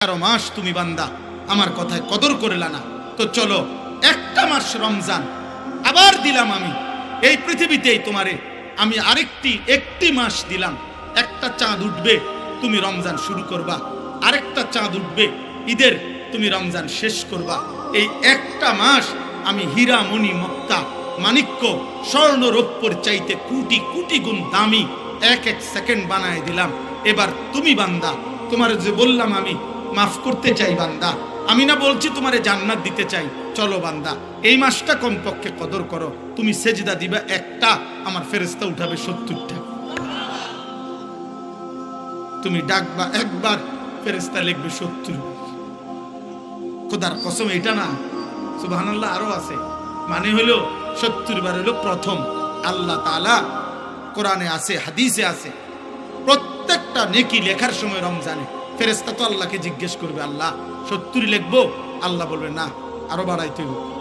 11 মাস তুমি বান্দা আমার কথায় কদর করলা না, তো চলো একটা মাস রমজান আবার দিলাম আমি এই পৃথিবীতেই তোমারে, আমি একটি মাস দিলাম। একটা চাঁদ উঠবে তুমি রমজান শুরু করবা, আরেকটা চাঁদ উঠবে ঈদের তুমি রমজান শেষ করবা। এই একটা মাস আমি হীরা মণি মুক্তা মাণিক্য স্বর্ণ রৌপ্যর চাইতে কোটি কোটি গুণ দামি এক সেকেন্ড বানায় দিলাম। এবার তুমি বান্দা, তোমার যে বললাম আমি মাফ করতে চাই বান্দা, আমি না বলছি তোমারে জান্নাত দিতে চাই। চলো বান্দা এই মাসটা কমপক্ষে কদর করো। তুমি সেজদা দিবা একটা, আমার ফেরেশতা উঠাবে 70টা। তুমি ডাকবা একবার, ফেরেশতা লিখবে 70। খোদার কসম এটা না, সুবহানাল্লাহ আরো আছে। মানে হলো 70 বার হলো প্রথম। আল্লাহ তাআলা কোরআনে আছে, হাদিসে আছে, প্রত্যেকটা নেকি লেখার সময় রমজানে ফেরেশতা তো আল্লাহকে জিজ্ঞেস করবে, আল্লাহ 70 লিখবো? আল্লাহ বলবে না, আরো বাড়াইতে হবে।